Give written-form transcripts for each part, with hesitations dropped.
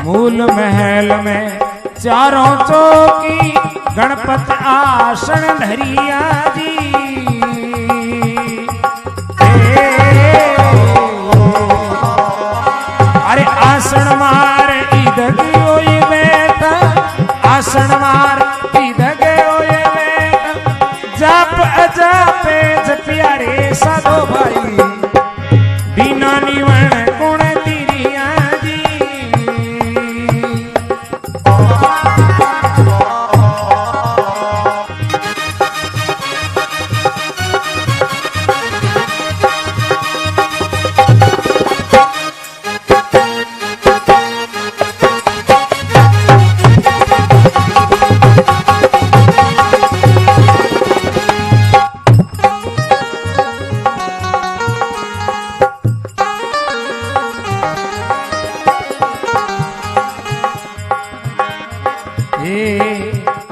मूल महल में चारों चौकी गणपत आसन धरिया जी। अरे आसन मार इधर ओए बैठा, आसन मार इधर ओए बैठा, जाप अजापे जपिया रे साधो भाई, बिना निवण गुण तिरिया जी।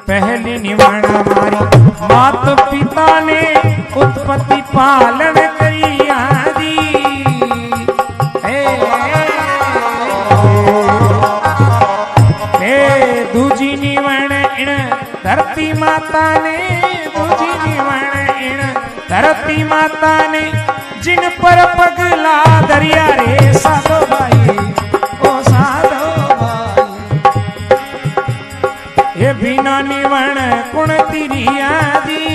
पहली निवण हमारी मात पिता ने उत्पत्ति पालन करिया दी। दूजी निवण इन धरती माता ने, दूजी निवण इन धरती माता ने, जिन पर पगला दरिया रे साधो भाई, ओ साधो भाई, ये बिना निवण कुण तिरिया दी।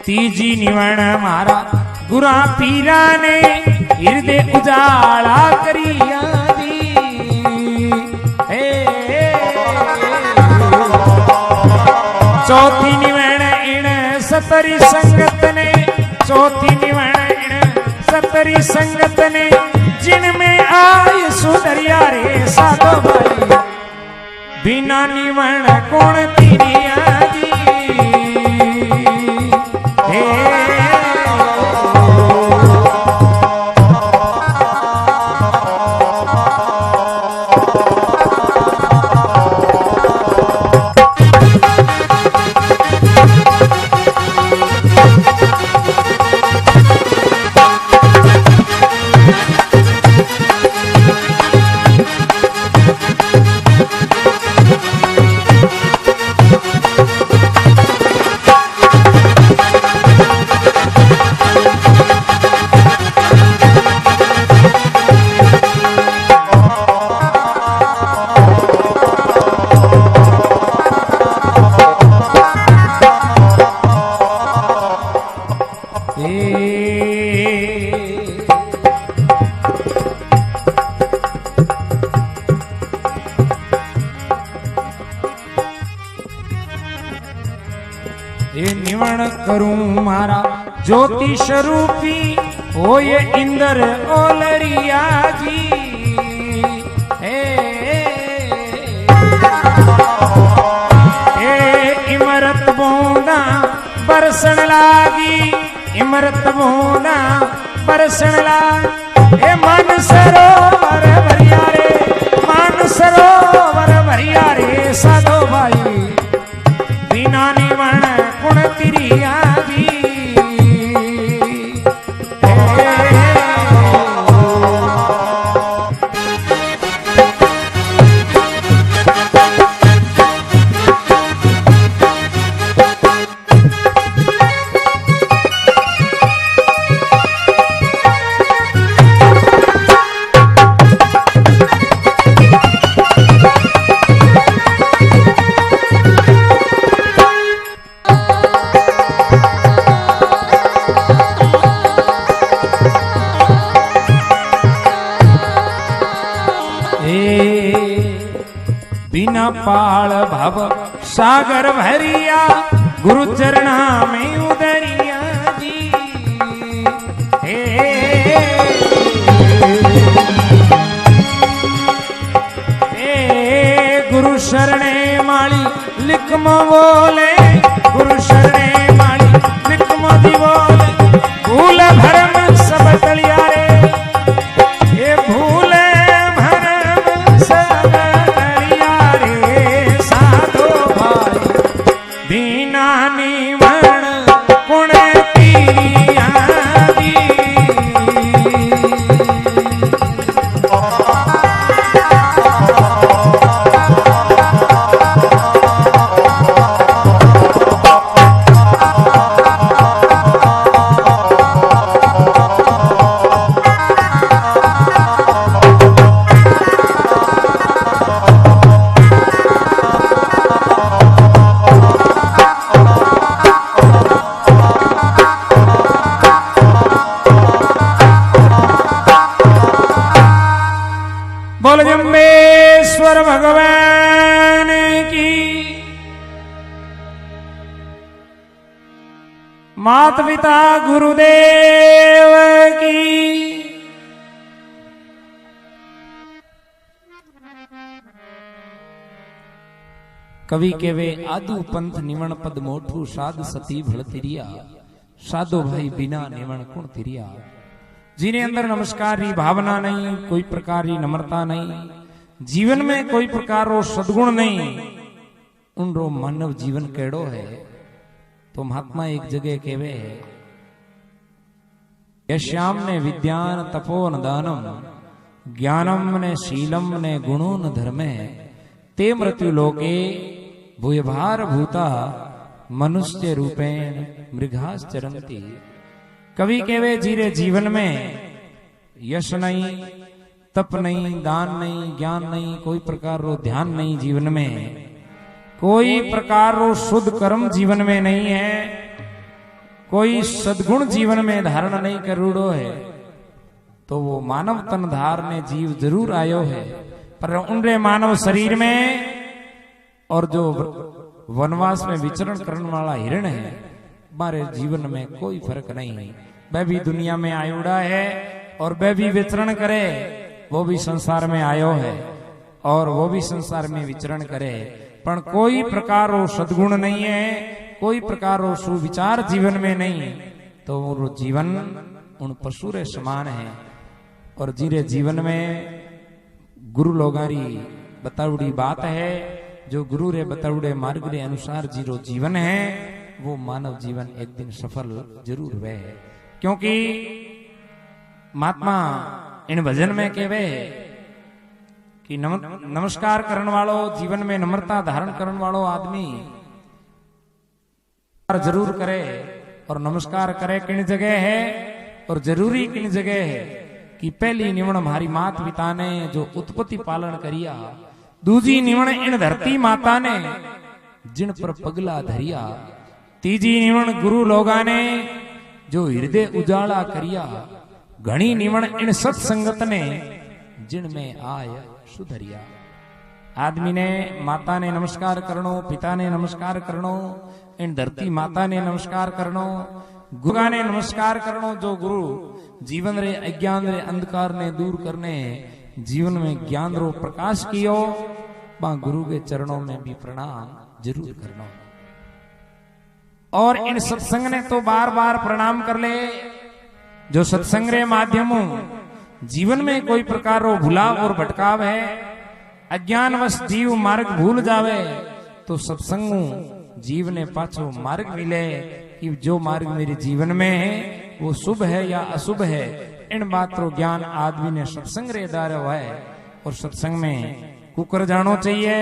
तीजी निवण मारा गुरा पीरा ने हृदय उजाला करिया दी। चौथी निवण इन सतरी संगत ने, चौथी निवण इन सतरी संगत ने, जिनमें आय सुधरिया रे साधो भाई, बिना निवण गुण तिरिया जी। ये निवण करूं मारा ज्योति स्वरूपी हो ये इंद्र ओलरिया जी। इमरत बूंदा बरसन लागी, इमरत बूंदा बरसन लागी, ए मन सरोवर भरिया रे, मन सरोवर भरिया रे साधो भाई, बिना निवण गुण तिरिया दी। पाल भव सागर भरिया गुरु चरणा में उदरिया जी। गुरु शरणे माली लिखमो बोले, गुरु शरणे माली लिखमो दी बोले, भूल भरम सब तलियारे, ये भूले भरम सब तलियारे, साधो भाई दीना निवण गुण पीरिया दी। बोल जम्बेश्वर भगवान की, माता पिता गुरुदेव की। कवि केवे आदु पंथ निवण पद मोठू साध सती भल तिरिया, साधो भाई बिना निवण कुण तिरिया। जिन्हें अंदर नमस्कार की भावना नहीं, कोई प्रकार की नम्रता नहीं, जीवन में कोई प्रकार रो सद्गुण नहीं, उन रो मानव जीवन केड़ो है। तो महात्मा एक जगह केवे है, यश्याम ने विद्यान तपो न दानम, ज्ञानम ने शीलम ने गुणो न धर्मे, ते मृत्यु लोके भूयभार भूता मनुष्य रूपेण मृगाश्चरन्ति। कवि केवे जीरे जीवन में यश नहीं, तप नहीं, दान नहीं, ज्ञान नहीं, कोई प्रकार रो ध्यान नहीं, जीवन में कोई प्रकार रो शुद्ध कर्म जीवन में नहीं है, कोई सद्गुण जीवन में धारण नहीं करूड़ो है, तो वो मानव तन धारने जीव जरूर आयो है, पर उनरे मानव शरीर में और जो वनवास में विचरण करने वाला हिरण है, हमारे जीवन में कोई फर्क नहीं। वह भी दुनिया में आयुड़ा है और वह भी विचरण करे, वो भी संसार में आयो है और वो भी संसार में विचरण करे, पर कोई प्रकार वो सद्गुण नहीं है, कोई प्रकार वो सुविचार जीवन में नहीं, तो वो जीवन उन पशु रे समान है। और जीरे जीवन में गुरु लोगारी बताउड़ी बात है, जो गुरु रे बताउड़े मार्ग रे अनुसार जीरो जीवन है, वो मानव जीवन एक दिन सफल जरूर हुए है। क्योंकि महात्मा इन भजन में कहवे कि नमस्कार करने वालों, जीवन में नम्रता धारण करने वालों आदमी जरूर करे। और नमस्कार करे किन जगह है और जरूरी किन जगह है कि पहली निवण हमारी माता पिता ने जो उत्पत्ति पालन करिया, दूजी निवण इन धरती माता ने जिन पर पगला धरिया, तीजी निवण गुरु लोगा ने जो हृदय उजाला करिया, घणी निवण इन सत्संगत ने जिनमें आय सुधरिया। आदमी ने माता ने नमस्कार करनो, पिता ने नमस्कार करनो, इन धरती माता ने नमस्कार करनो, गुरु ने नमस्कार करनो, जो गुरु जीवन रे अज्ञान रे अंधकार ने दूर करने जीवन में ज्ञान रो प्रकाश कियो, बा गुरु के चरणों में भी प्रणाम जरूर करना। और इन सत्संग ने तो बार बार प्रणाम कर ले, जो सत्संग रे माध्यम जीवन में कोई प्रकार रो भुलाव और भटकाव है, अज्ञानवश जीव मार्ग भूल जावे, तो सत्संग जीव ने पाछो मार्ग मिले कि जो मार्ग मेरे जीवन में है वो शुभ है या अशुभ है। इन बात रो ज्ञान आदमी ने सत्संग रे दार है। और सत्संग में कुकर जानो चाहिए,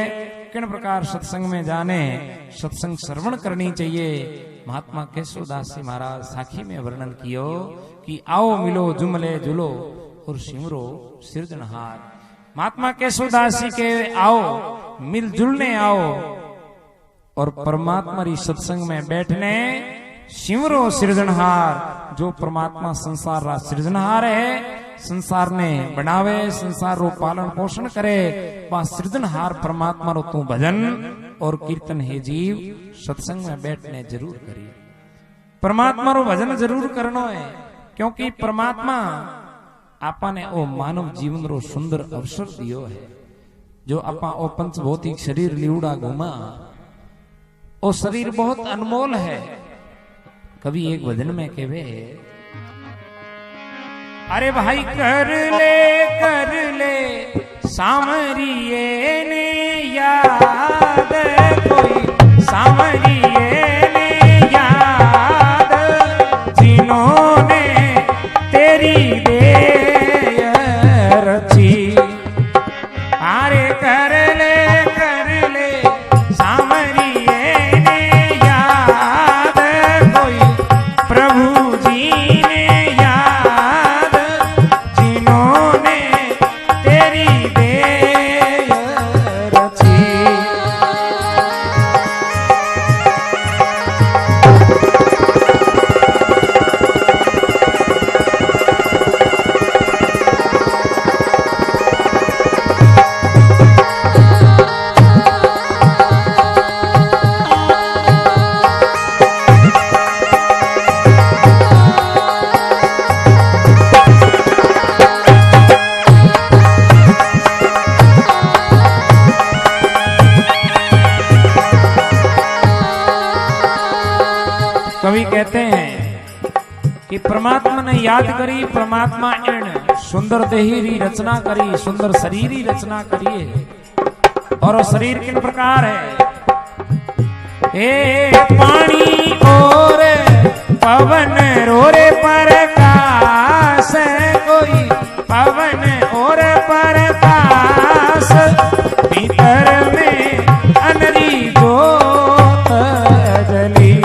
किन प्रकार सत्संग में जाने, सत्संग श्रवण करनी चाहिए। महात्मा केशवदास जी महाराज साखी में वर्णन कियो कि आओ मिलो जुमले जुलो और सिमरो सृजनहार। महात्मा केशवदास जी के आओ मिलजुलने आओ और परमात्मा री सत्संग में बैठने सिमरो सृजनहार। जो परमात्मा संसार रा सृजनहार है, संसार ने बनावे, संसार रो पालन पोषण करे, वह सृजनहार परमात्मा रो तू भजन और कीर्तन हे जीव सत्संग में बैठने जरूर करी। परमात्मा रो भजन जरूर करनो है, क्योंकि परमात्मा आपा ने ओ मानव जीवन रो सुंदर अवसर दियो है। जो आपा ओ पंच भौतिक शरीर लिउड़ा घुमा, ओ शरीर बहुत अनमोल है। कभी एक भजन में कहवे, अरे भाई कर ले सामरिये ने याद, कोई सामरिये ने याद, जिन्होंने तेरी देय रची। अरे कर ले सामरिये ने याद, कोई प्रभु जी ने याद, जिन्होंने तेरी देय रची। कवि कहते हैं कि परमात्मा ने याद करी, परमात्मा इन सुंदर देही री रचना करी, सुंदर शरीर की रचना करी है। और वो शरीर किन प्रकार है, ए पानी और पवन रोरे प्रकाश, कोई पवन और प्रकाश, भीतर में अनरी जोत जली।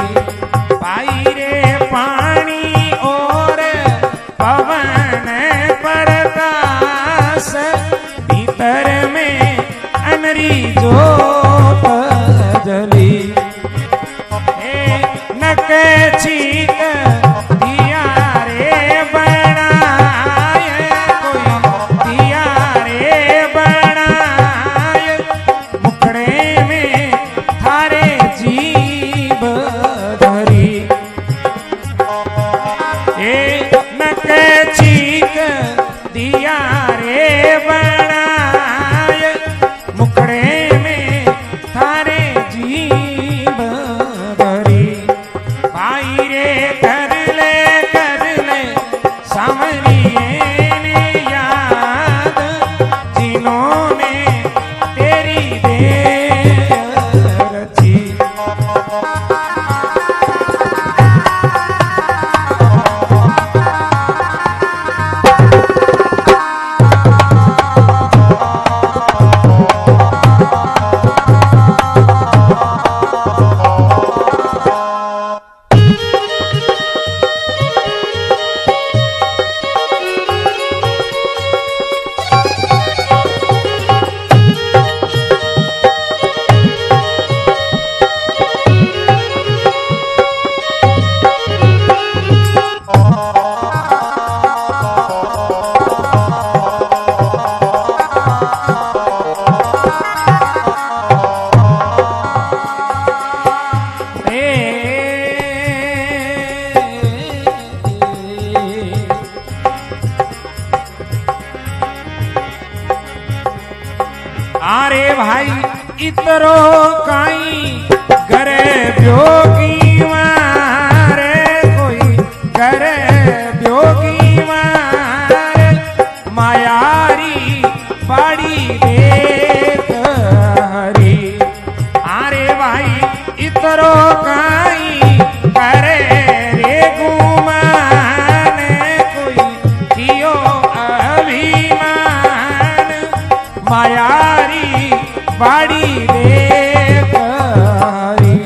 भीतर में अनरी जोत जली, नक चीक दिया रे बनाए, कोई दिया रे बनाए, मुखड़े में थारे जीव धरी। नक चीक दिया रे बनाए, मुखड़े में थारे जीव धरी। भाई रे कर ले सामरिये ने याद, जिन्होंने तेरी देय रची। अरे भाई इतरो काई करे ब्योगी मारे, कोई करे ब्योगी मारे, मायारी बाड़ी देख हरी। अरे भाई इतरो काई करे रे गुमान, कोई जियो अभिमान, मायारी बाड़ी देख हरी।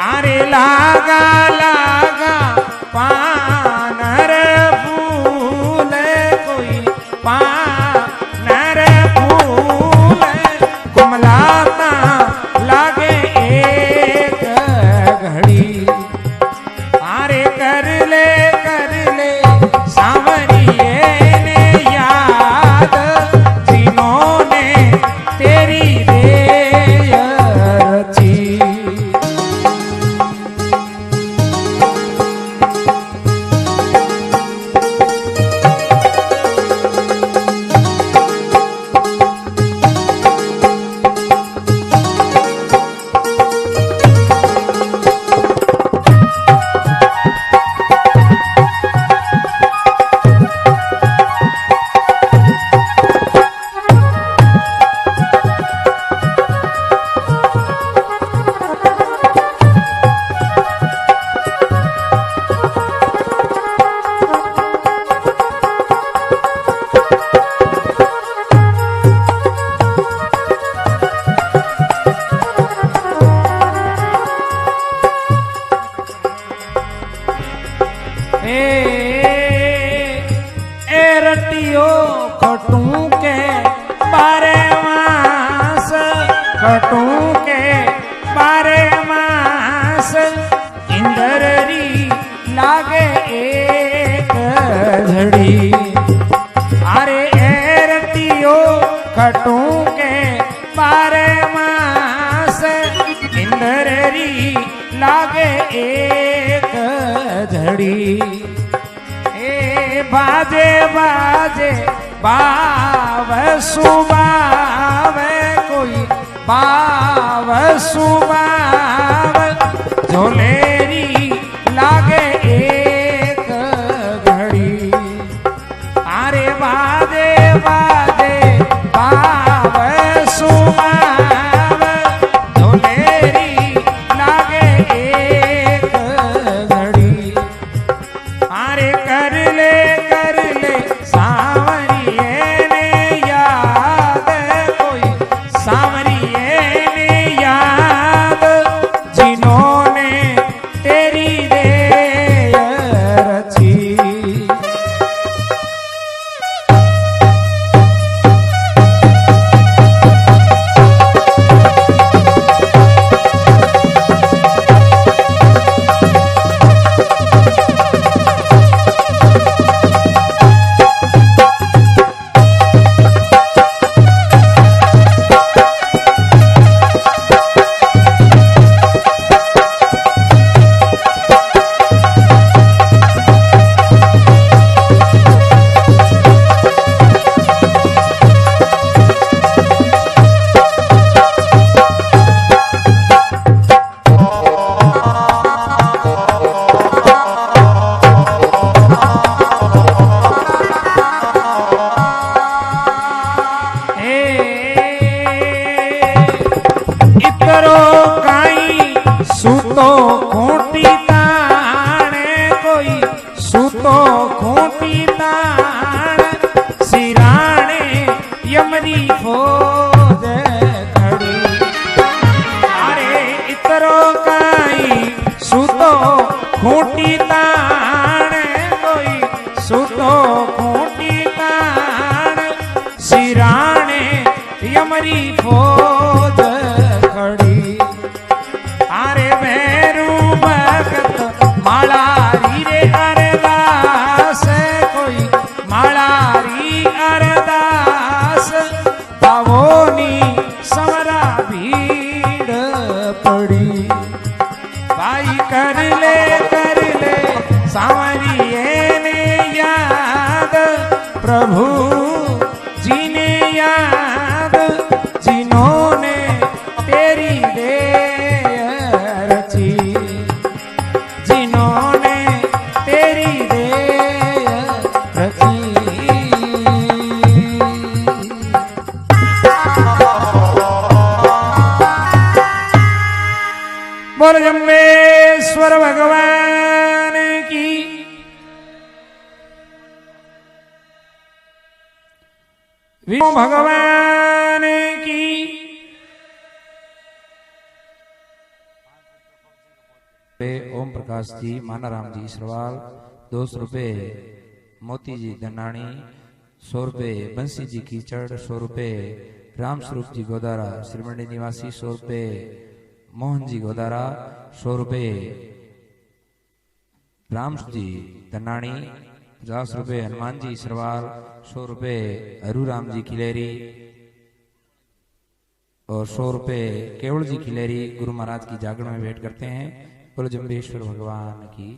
अरे लागा पानर फूल, कोई पानर फूल, कुमलाता लागे एक सुंदरी लागे एक झड़ी ए बाजे बाजे बाव सुबावे कोई बाव सुबाव झोलेरी लागे एक घड़ी अरे बाजे बाजे बाव सुबाव झोलेरी लागे एक घड़ी अरे कर ले सांवरिये ने याद कोई सांवरिये ने याद जिन्होंने तेरी देय रची सूतो खूंटी ताणे कोई सूतो खूंटी ताण सिराणे यमरी फौज खड़ी अरे इतरो काई सूतो खूंटी ताणे कोई सूतो खूंटी ताण सिराणे यमरी फौज खड़ी अरे भैरू भगत मालारी रे अरदास कोई मालारी अरदास पावोनी समरा भीड़ पड़ी भाई कर ले सांवरिये ने याद प्रभु जी ने याद जिन्होंने तेरी देय रची जिन्होंने तेरी देय रची बोल जम्बेश्वर भगवान की विष्णु भगवान की ओम प्रकाश जी, मानाराम जी सरवाल 200 रुपये, मोती जी धनानी 100 रुपये, बंसी जी कीचड़ 100 रुपये, राम स्वरूप जी गोदारा श्रीमंडी निवासी 100 रुपये, मोहन जी गोदारा 100 रुपये, राम जी धनानी 50 रुपये, हनुमान जी सरवाल 100 रुपये, हरूराम जी खिलेरी और 100 रुपये, केवल जी खिलेरी गुरु महाराज की जागरण में भेंट करते हैं। बोलो जम्बेश्वर भगवान की।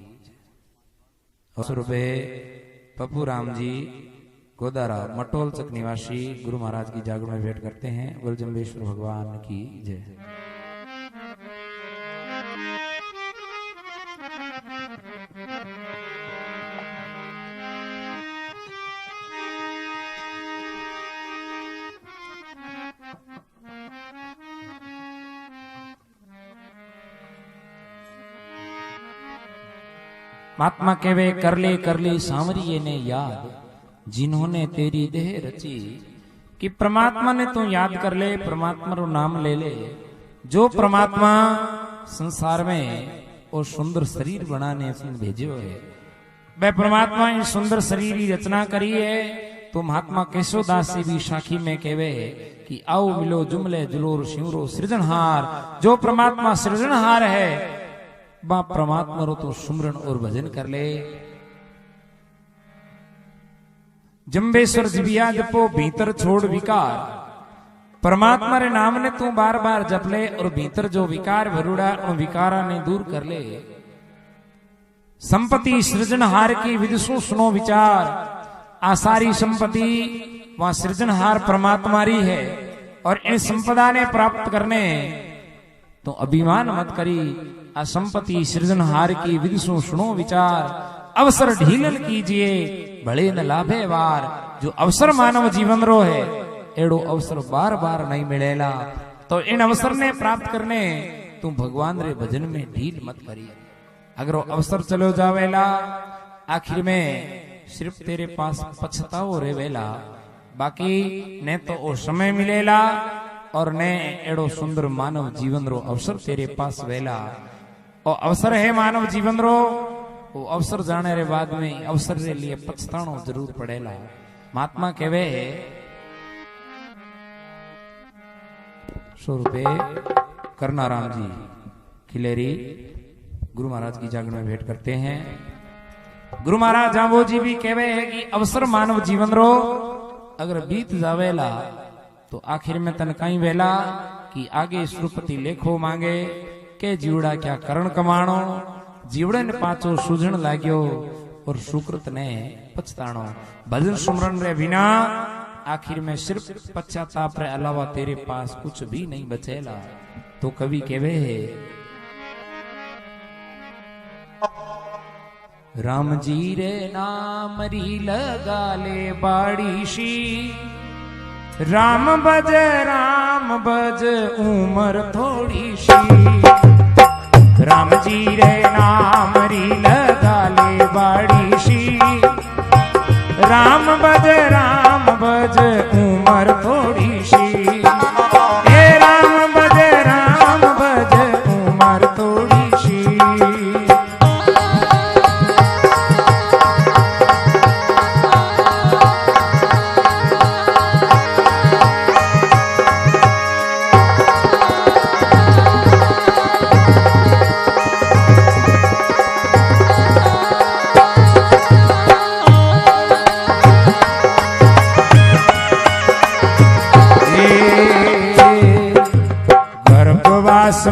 100 रुपये पप्पू राम जी गोदारा मटोल चक निवासी गुरु महाराज की जागरण में भेंट करते हैं। बोलो जम्बेश्वर भगवान की जय। महात्मा कहवे कर ले सांवरिये ने याद जिन्होंने तेरी देह रची। कि परमात्मा ने तू याद कर ले, परमात्मा रो नाम ले ले। जो परमात्मा संसार में और सुंदर शरीर बनाने भेजो है, वह परमात्मा इन सुंदर शरीर की रचना करी है। तो महात्मा केशवदास जी भी साखी में कहवे कि आओ मिलो जुमले जुलोर शिवरो सृजनहार। जो परमात्मा सृजनहार है वह परमात्मा रो तो सुमरन और भजन कर ले। जम्बेश्वर जिबिया जपो भीतर छोड़ विकार। परमात्मा रे नाम ने तू बार बार जप ले और भीतर जो विकार भरूड़ा उन विकारा ने दूर कर ले। संपत्ति सृजनहार की विदुषु सुनो विचार, आ सारी संपत्ति वहां सृजनहार परमात्मा री है और इन संपदा ने प्राप्त करने तो अभिमान मत करी। आ संपत्ति सृजनहार की विदुषु सुनो विचार, अवसर ढीलन कीजिए भले न लाभे वार। जो अवसर मानव जीवन रो है एड़ो अवसर बार बार नहीं मिलेला, तो इन अवसर ने प्राप्त करने तू भगवान रे भजन में ढील मत करी। अगर वो अवसर चलो जावेला आखिर में सिर्फ तेरे पास पछताओ रेवेला, बाकी ने तो वो समय मिलेला और ने एड़ो सुंदर मानव जीवन रो अवसर तेरे पास वेला। और अवसर है मानव जीवन रो, वो अवसर जाने रे बाद में अवसर रे लिए पछताणो जरूर पड़ेला। महात्मा कहवे ₹100 करनाराम जी खिलेरी गुरु महाराज की जागरण में भेंट करते हैं। गुरु महाराज जांबो जी भी कहवे है कि अवसर मानव जीवन रो अगर बीत जावेला तो आखिर में तन कई वेला कि आगे श्रुपति लेखो मांगे के जीवड़ा क्या करण कमाणो। जीवड़े ने पाचो सूझण लाग्यो और सुकृत ने पछताणो। भजन सुमरन रे बिना आखिर में सिर्फ पश्चाताप रे अलावा तेरे पास कुछ भी नहीं बचेला। तो कवि कहवे है राम जी रे नाम री लगा ले बाड़ी शी, राम बज उमर थोड़ी सी। राम जी रे नाम री लगा ले बाड़ी सी, राम बज उमर थोड़ी सी। हे राम बज उमर थोड़ी सी।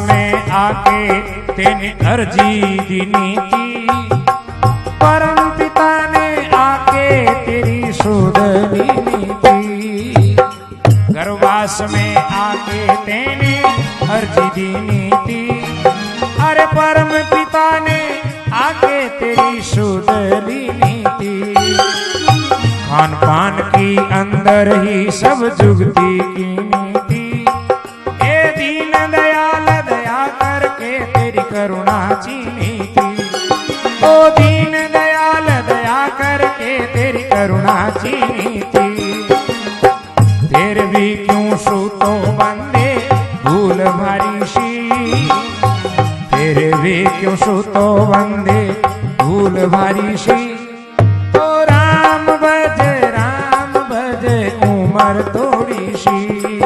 में आके तेने अर्जी दीनी थी, परम पिता ने आके तेरी सुध लीनी थी। गर्भवास में आके तेने अर्जी दीनी थी, अरे परम पिता ने आके तेरी सुध लीनी थी। खान पान की अंदर ही सब जुगती कीनी थी। ए दीन दयाल दया करके तेरी करुणा चीनी थी। ओ दीन दयाल दया करके तेरी करुणा चीनी थी। तेरे भी क्यों सूतो बंदे भूल भारी सी, तेरे भी क्यों सूतो बंदे भूल भारी सी। ओ राम बज उमर थोड़ी सी।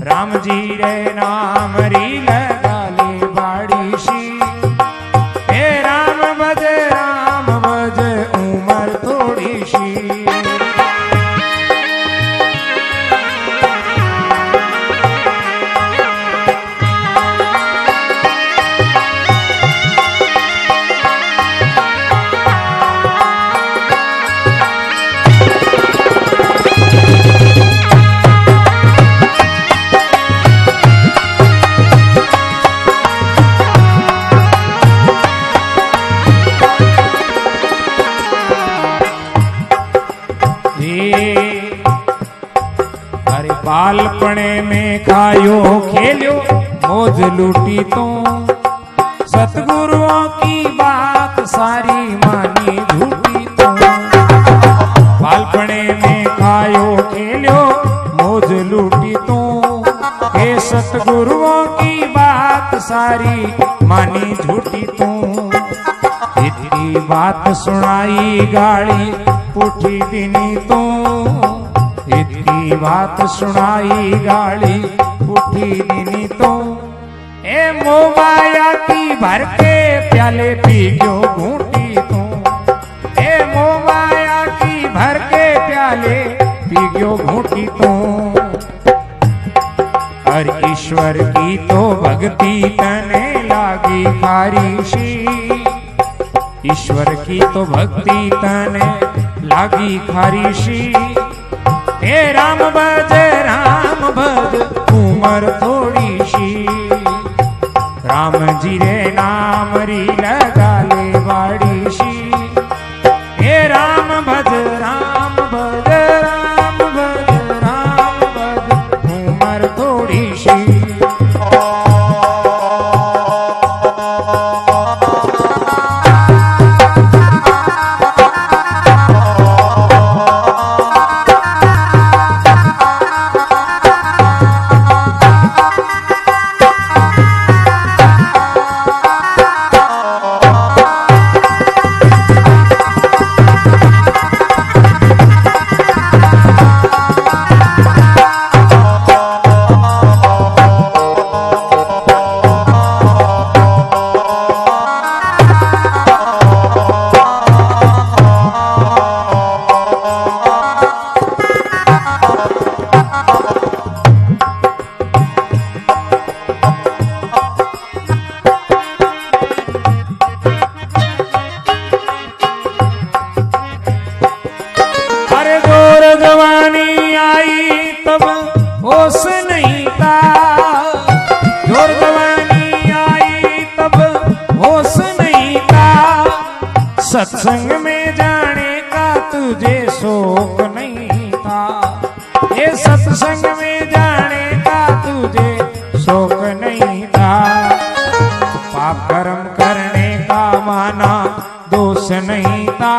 राम जी रे नाम री लगा ले बाड़ी सी। हे राम बज उमर थोड़ी सी। बालपने में खायो खेलो मौज लूटी तो, सतगुरुओं की बात सारी मानी झूठी तो। बालपने में खायो खेलो मौज लूटी तो, हे सतगुरुओं की बात सारी मानी झूठी तो। इतनी बात सुनाई गाड़ी पुठी दिनी तो, इतनी बात सुनाई गाड़ी उठी दिनी तो। ए मोमाया की भर के प्याले पी क्यों घूटी तो। ए मोमाया की भर के प्याले पी क्यों घूटी तो। की तो भक्ति तने लागी खारी सी, ईश्वर की तो भक्ति तने लागी खारी सी। हे राम भज उमर थोड़ी सी, राम जी रे नाम री लगा ले बाड़ी सी। हे राम भज राम भज राम भज राम भज उमर थोड़ी सी। जवानी आई तब होश नहीं था, जोर जवानी आई तब होश नहीं था। सत्संग में जाने का तुझे शौक नहीं था, ये सत्संग में जाने का तुझे शौक नहीं था। पाप कर्म करने का माना दोष नहीं था,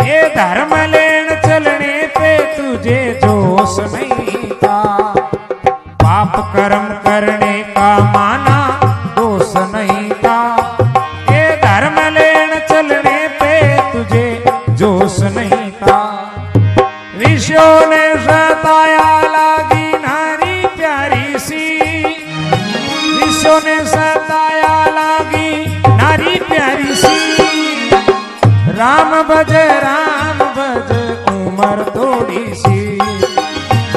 ये धर्म लेन चलने पे तुझे जोश नहीं था। पाप कर्म करने का माना दोष नहीं था, ये धर्म लेन चलने पे तुझे जोश नहीं था। विषयों ने सताया लागी नारी प्यारी सी, विषयों ने सताया लागी नारी प्यारी सी। राम भज उमर थोड़ी सी,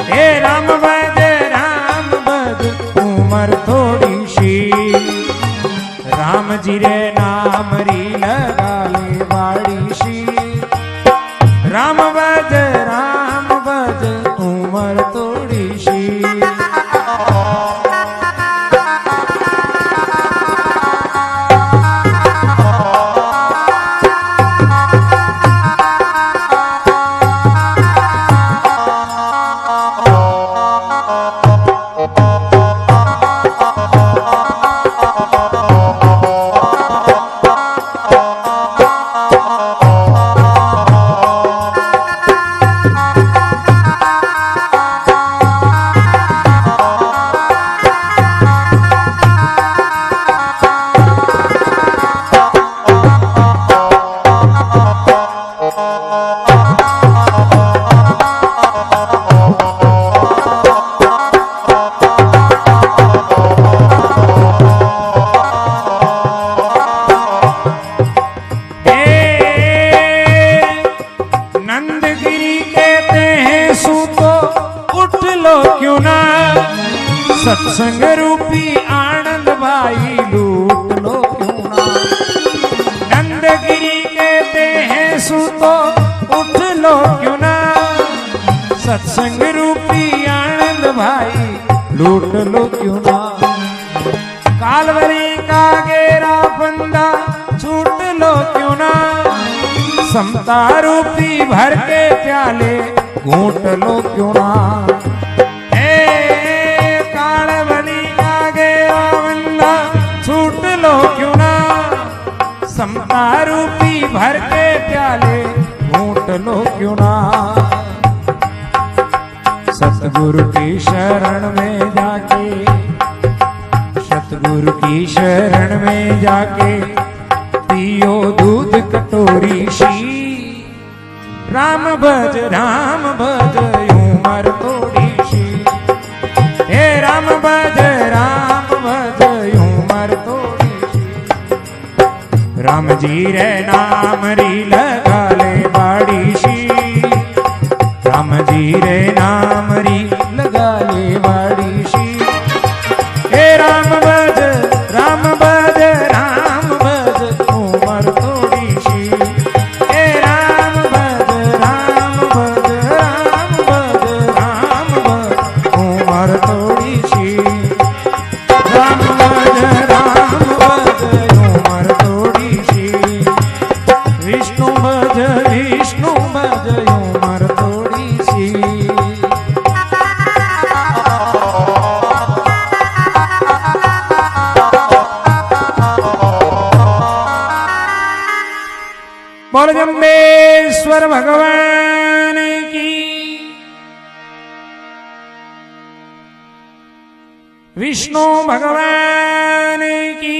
हे राम भज उमर थोड़ी सी। राम जी रे नाम री लगा ले बाड़ी सी, राम भज उमर थोड़ी सी। सत्संग रूपी आनंद भाई लूट लो क्यों ना। नंदगिरी कहते हैं सूतो उठ लो क्यों ना। सत्संग रूपी आनंद भाई लूट लो क्यों ना। कालवरी का गेरा फंदा छूट लो क्यों ना। समता रूपी भर के प्याले घूट लो क्यों ना। छूट लो क्यों ना। समता रूपी भर के प्याले घूट लो क्यों ना। सतगुरु की शरण में जाके, सतगुरु की शरण में जाके पियो दूध कटोरी सी। राम भज उमर थोड़ी सी, हे राम भज उमर थोड़ी सी। राम जी रे नाम री लगा ले बाड़ी सी, राम जी रे नाम री लगा ले बाड़ी सी। हे बोल जम्बेश्वर भगवान की, विष्णु भगवान की।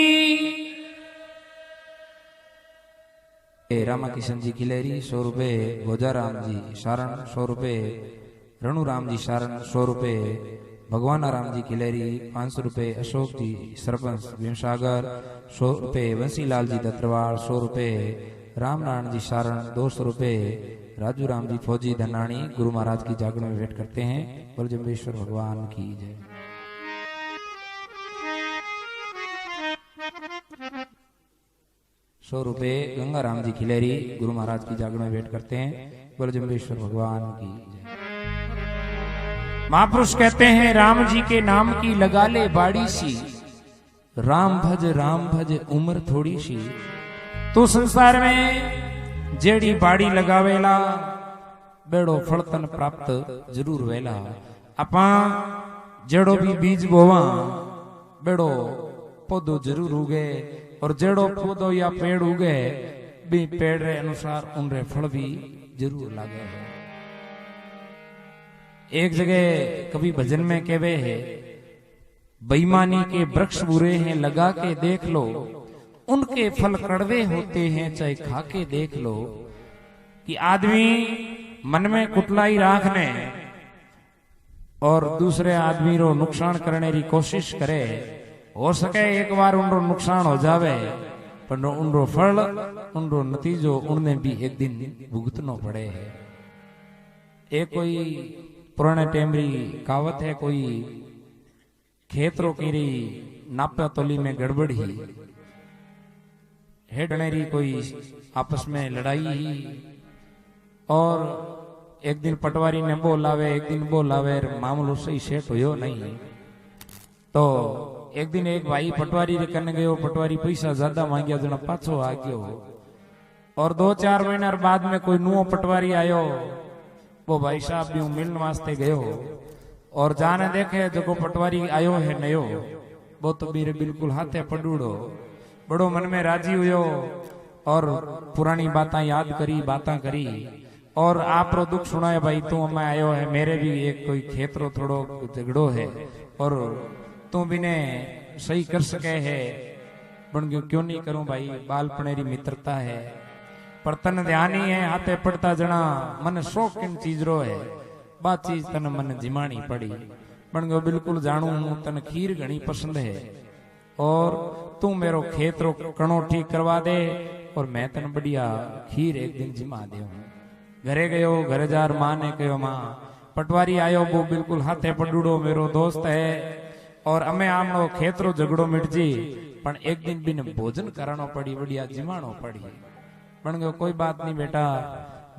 रामा किशन जी खिलेरी 100 रुपए, गोजाराम जी सारण 100 रुपए, रणुराम जी सारण 100 रुपए, भगवान राम जी खिलेरी 500 रुपए, अशोक जी सरपंच भीमसागर 100 रुपए, बंसीलाल जी दत्रवाड़ 100 रुपए, रामनारायण जी सारण 200 रुपए, राजू राम जी फौजी धनानी गुरु महाराज की जागरण में भेंट करते हैं। बोल जम्बेश्वर भगवान की जय। 100 रुपए गंगाराम जी खिलेरी गुरु महाराज की जागरण में भेंट करते हैं। बोल जम्बेश्वर भगवान की जय। महापुरुष कहते हैं राम जी के नाम की लगा ले बाड़ी सी, राम भज उम्र थोड़ी सी। तू संसार में जेड़ी बाड़ी लगावेला बेड़ो फलतन प्राप्त जरूर वेला। अपा जेड़ो भी बीज बोवा बेड़ो पौधो जरूर उगे, और जेड़ो पौधो या पेड़ उगे भी पेड़ रे अनुसार उनरे फल भी जरूर लागे। एक जगह कभी भजन में कहवे है, बेईमानी के वृक्ष बुरे हैं लगा के देख लो, उनके फल कड़वे होते हैं चाहे खा के देख लो। कि आदमी मन में कुटलाई राखने और दूसरे आदमी रो नुकसान करने की कोशिश करे, हो सके एक बार उनरो नुकसान हो जावे, पर उनरो फल उनरो नतीजो उनने भी एक दिन भुगतनो पड़े है। एक कोई पुराने टाइम री कहावत है, कोई खेतरों की री नापा तोली में गड़बड़ ही हेडने री कोई आपस में लड़ाई ही, और एक दिन पटवारी ने बोलावे, एक दिन बोलावे, मामलो सही सेट हुयो नहीं। तो एक दिन एक भाई पटवारी रे कने गयो, पटवारी पैसा ज्यादा मांगिया जना पाछो आ गयो, और 2-4 महीना बाद में कोई नुओ पटवारी आयो। वो भाई साहब भी मिलने वास्ते गयो और जाने देखे जो पटवारी आयो है नयो, वो तो मेरे बिल्कुल हाथे पड़ूड़ो। बड़ो मन में राजी हुयो और पुरानी बातें याद करी, बातें करी, और आप रो दुख सुनाए, भाई तू हमें आयो है, मेरे भी एक कोई खेतरो थोड़ो झगड़ो है और तू भी ने सही कर सके है, बन गयो क्यों नहीं करूं भाई, बालपनेरी मित्रता है। पर तन ध्यान ही है हाथे पड़ता जना मन शौक इन चीज रो है, बात चीज तन मन जिमानी पड़ी। बन गयो बिल्कुल जानू हूं तन खीर घनी पसंद है, और तू मेरो खेत रो कणो ठीक करवा दे, और मैं तन बढ़िया खीर एक दिन जिमा दे। घरे गयो, घरे जार मां ने कहो मां पटवारी आयो, वो बिल्कुल हाथे पड़ूड़ो मेरो दोस्त है, और अमे आमनो खेत रो झगड़ो मिट जी, पण एक दिन भी ने भोजन करानो पड़ी, बढ़िया जिमानो पड़ी। बन गयो कोई बात नहीं बेटा,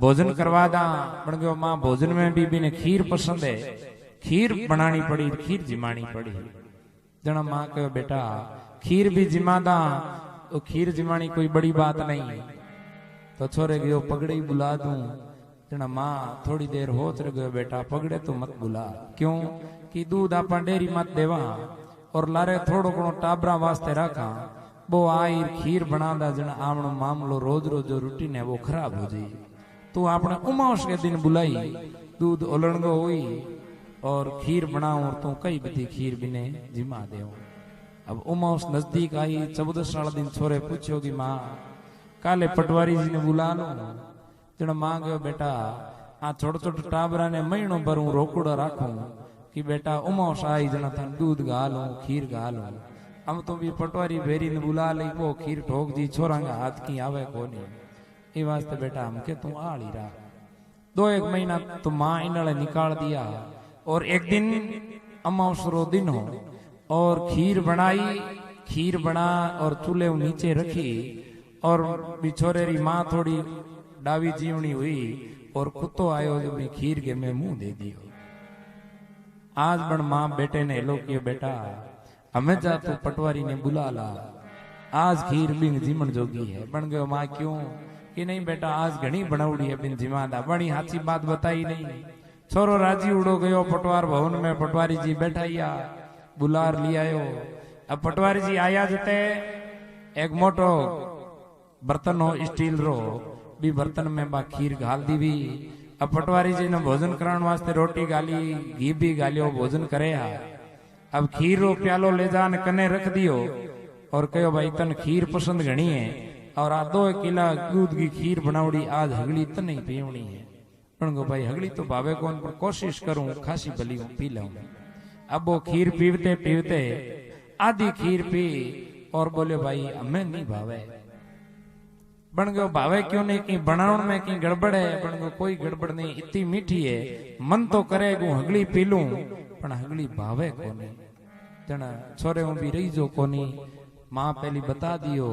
भोजन करवा दा। बन गयो मां भोजन में भी ने खीर पसंद है, खीर बनानी पड़ी, खीर जिमानी पड़ी। जना मां कहो बेटा खीर भी जिमा दा, तो खीर जिमानी कोई बड़ी बात नहीं। तो छोरे गयो पगड़े ही बुला दूं। जना मां थोड़ी देर हो चल गयो बेटा पगड़े तो मत बुला, क्यों कि दूध आपा डेरी मत देवा, और लारे थोड़ो घणो टाबरा वास्ते रखा, वो आई खीर बना दा। जना आवनो मामलो रोज रोज जो रूटीन है वो खराब हो जाई। तू आपने उमास के दिन बुलाई, दूध ओलणगो हुई और खीर बनाऊं, और तू कई बदी खीर बिने जिमा दे। अब उमास नजदीक आई, 14 साल दिन छोरे पूछो कि मां काले पटवारी जी ने बुला लो। जना मां गयो बेटा आ छोटे छोटे टाबरा ने महीनों भर हूं रोकड़ो राखूं कि बेटा उमास आई जना थान दूध गालूं, खीर गालूं। हम तो भी पटवारी भेरी ने बुला ली, वो खीर ठोक दी, छोरांगा हाथ की आवे कोनी। ये वास्ते बेटा हम के तू आड़ी रहा। 2-1 महीना तो मां इनाले निकाल दिया, और एक दिन अमावस रो दिन हो और खीर बनाई, खीर बना और चूल्हे नीचे रखी, और बिछोरे री मां थोड़ी डावी जीवनी हुई, और कुत्तो आयो जो भी खीर के में मुंह दे दियो। आज बन मां बेटे ने हेलो कियो बेटा हमें जा तो पटवारी ने बुला ला, आज खीर बिन जीमन जोगी है। बन गयो मां क्यों कि नहीं बेटा आज घनी बनावड़ी है बिन जिमादा, बड़ी हाची बात बताई नहीं। छोरो राजी उड़ो गयो पटवार भवन में, पटवारी जी बैठाइया बुलार लिया आयो। अब पटवारी जी आया जते एक मोटो बर्तन हो स्टील रो, बी बर्तन में बा खीर घाल दी भी। अब पटवारी जी ने भोजन कराने वास्ते रोटी गाली घी भी गालियो भोजन करे हा। अब खीर रो प्यालो ले जान कने रख दियो और कहो भाई तन खीर पसंद घणी है और आ 2 किला दूध की खीर बनावड़ी आज हगली तन ही पीवनी है। पण गो भाई हगली तो भावे कौन पर कोशिश करूं खासी भली पी लूं। अब वो खीर पीवते पीवते आधी खीर पी और बोले भाई हमें नहीं भावे। बन गयो भावे क्यों नहीं कि बनावन में की गड़बड़ है। बन गयो कोई गड़बड़ नहीं, इतनी मीठी है मन तो करे गु हगली पी लूं पण हगली भावे कोनी। जना छोरे हूं भी रही जो कोनी मां पहली बता दियो।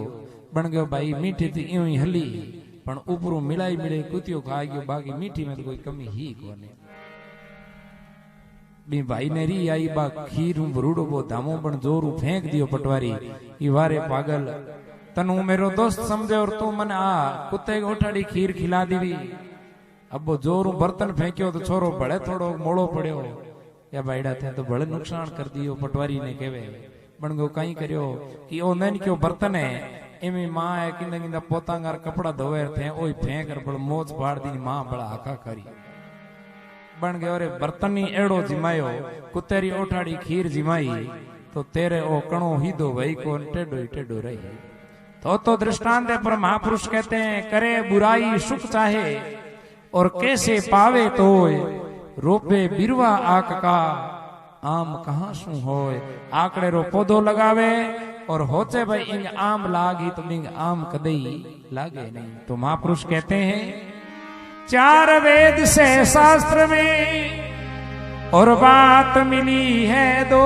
बन गयो भाई मीठी थी यूं ही हली पण ऊपरू मिलाई मिले कुतियो खा गयो बाकी मीठी में तो कोई कमी ही कोनी। बी भाई ने री आई बा खीर भरूडो बो धामो पण जोरू फेंक दियो पटवारी। ई वारे पागल तनु मेरो दोस्त समझे और तू मन आ कुत्ते को उठाड़ी खीर खिला दीवी। अब वो जोरू बर्तन फेंक्यो तो छोरो बड़े थोड़ो मोड़ो पड़ो या बाईड़ा थे तो बड़े नुकसान कर दियो। पटवारी ने कहवे बन गो कहीं करियो कि ओ नैन क्यों बर्तन है एमी मां है किंदा किंदा पोतांगार कपड़ा धोवे थे ओई फेंक कर बड़ मोच फाड़ दी मां बड़ा हाका करी। बन गयो रे बर्तन ही एड़ो जिमायो कुत्तेरी ओठाड़ी खीर जिमाई तो तेरे ओ कणो हीदो वही को टेडो ही टेडो रही। तो दृष्टांत पर महापुरुष कहते हैं करे बुराई सुख चाहे और कैसे पावे तो रोपे बिरवा आक का आम कहां सु होए। आकड़े रो पौधो लगावे और होचे भाई इंग आम लागी तो इंग आम कदई लागे नहीं। तो महापुरुष कहते हैं 4 वेद से शास्त्र में और बात मिली है 2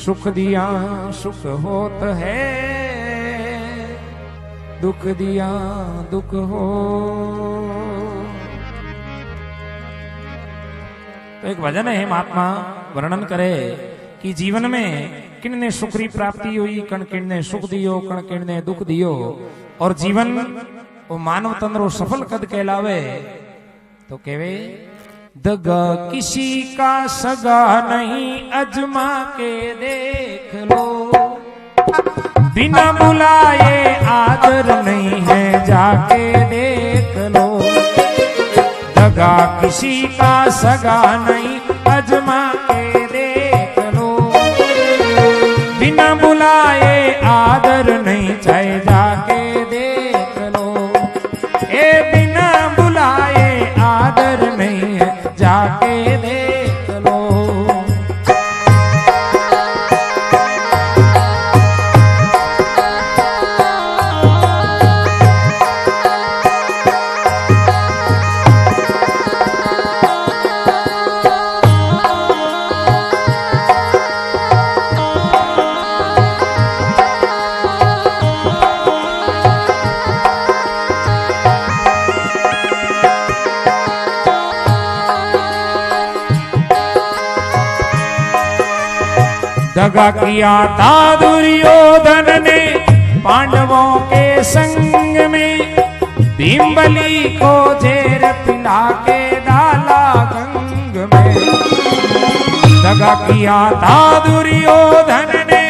सुख दिया सुख होत है दुख दिया दुख हो। तो एक भजन है महात्मा वर्णन करे कि जीवन में किन्ने सुख की प्राप्ति हुई कण किन्ने सुख दियो कण किन्ने दुख दियो और जीवन वो मानव तंद्रो सफल कद कहलावे। तो कहवे दगा किसी का सगा नहीं अजमा के देख लो बिना बुलाए आदर नहीं है जाके देख लो। दगा किसी का सगा नहीं अजमा के देख लो बिना बुलाए आदर नहीं चाहे जाके देख लो। ए बिना बुलाए आदर नहीं है जाके देख लो। दगा किया था दुर्योधन ने पांडवों के संग में भीमबली को जेर पिला के डाला गंग में। दगा किया था दुर्योधन ने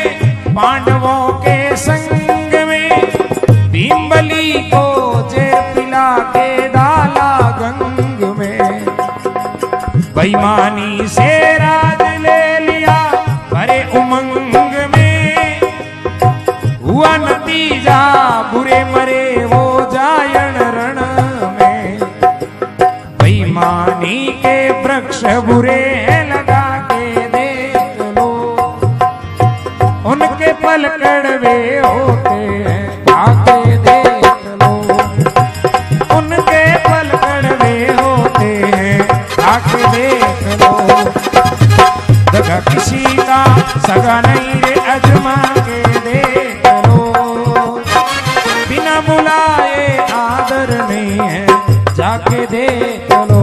पांडवों के संग में भीमबली को जेर पिला के डाला गंग में। बेईमानी से राज ले लिया भरे उमंग में हुआ नतीजा बुरे मरे वो जायन रण में। बेईमानी के वृक्ष बुरे लगा के देख लो उनके फल कड़वे होते हैं आके देख लो उनके फल कड़वे होते हैं आके देख लो। दगा किसी का सगा नहीं रे अजमा के देख लो बिना बुलाए आदर नहीं है जाके देख लो।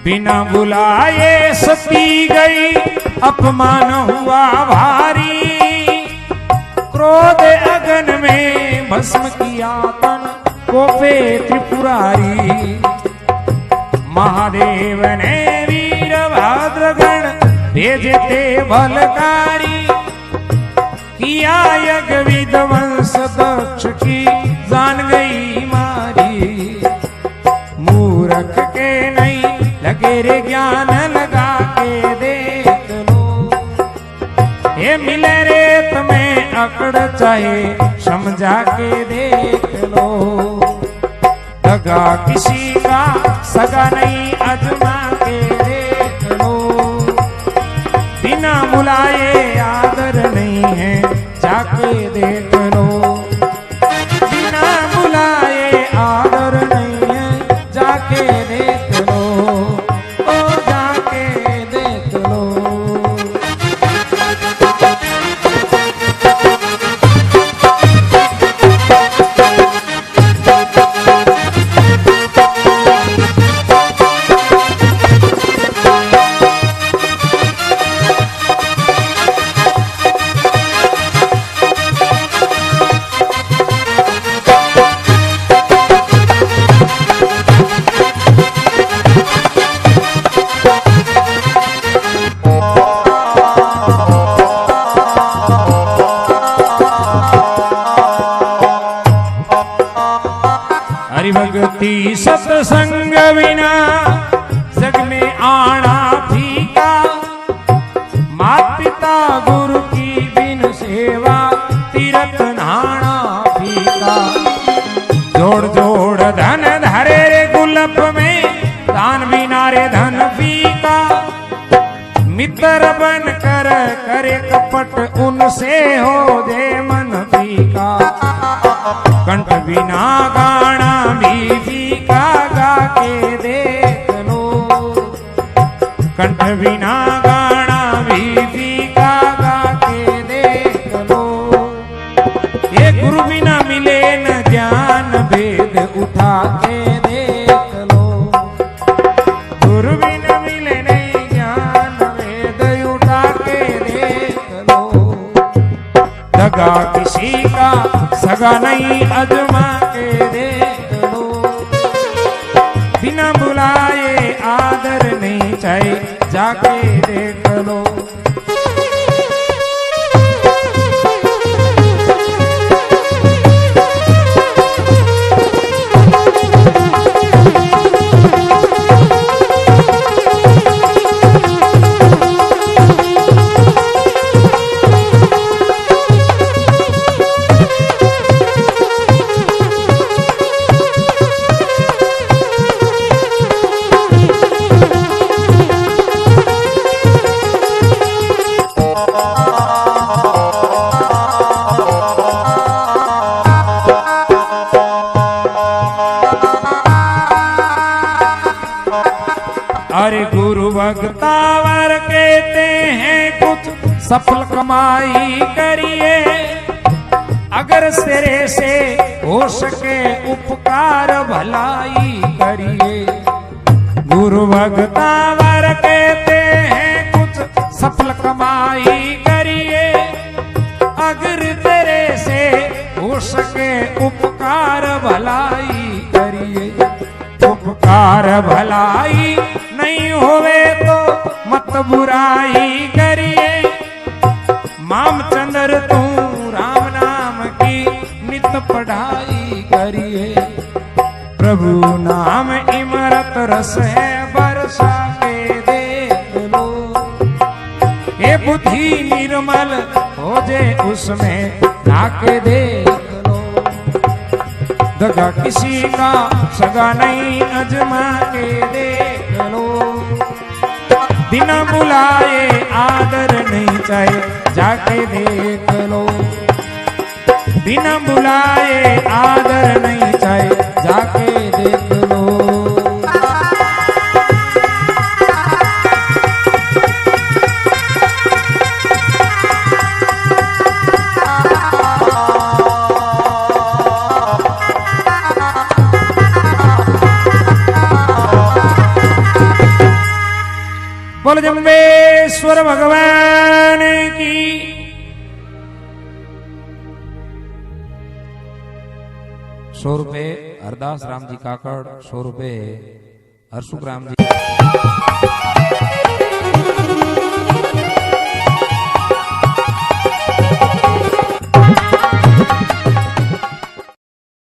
बिना बुलाए सती गई, अपमान हुआ भारी। क्रोध अगन में भस्म किया तन, कोपे त्रिपुरारी। महादेव ने वीरभद्रगण भेजे थे बलकारी। किया यज्ञ विध्वंस दक्ष की, जान गई मारी। मूर्ख के नहीं लगे रे ज्ञान, लगा के देख लो। ये मिले रे तुम्हें अकड़, चाहे समझा के देख लो। दगा किसी का सगा नहीं, अजमा के देख लो। बिना बुलाए आदर नहीं है, जाके देख लो। बिना बुलाए आदर नहीं है, जाके देख लो। ओ जाके देख लो। हरिभक्ति सत्संग बिना जग में आना फीका। मात पिता गुरु की बिन सेवा, तीरथ नहाना फीका। जोड़ जोड़ धन धरे रे गुल्लक में, दान बिना रे धन फीका। मित्र बन कर करे कपट, उनसे हो दे मन फीका। कंठ बिना गाना भी फीका, गा के देख लो। कंठ बिना गाना भी फीका, गा के देख लो। ये गुरु बिना मिले न ज्ञान, भेद उठा के देख लो। गुरु बिना मिले नहीं ज्ञान, भेद उठा के देख लो। दगा किसी का सगा नहीं, अजमा के देख लो। बिना बुलाए आदर नहीं, चाहे जाके देख लो। अरे गुरु भक्तावर कहते हैं, कुछ सफल कमाई करिए। अगर सिरे से हो सके उपकार भलाई करिए। गुरु भक्तावर कहते हैं, कुछ सफल कमाई करिए। अगर तेरे से हो सके उपकार भलाई करिए। उपकार भलाई नहीं होवे तो मत बुराई करिए। मामचंद्र तू राम नाम की नित पढ़ाई करिए। प्रभु नाम इमरत रस है, बरसा के देख लो। ये बुद्धि निर्मल हो जाए, उसमें जाके देख लो। दगा किसी का सगा नहीं, अजमा के देख लो। बिना बुलाए आदर नहीं, चाहे जाके देख लो। बिना बुलाए आदर नहीं, चाहे जाके देख लो। बोल जम्बेश्वर भगवान की। 100 रुपए हरदास राम जी काकड़, 100 रुपए हर्षुक राम जी।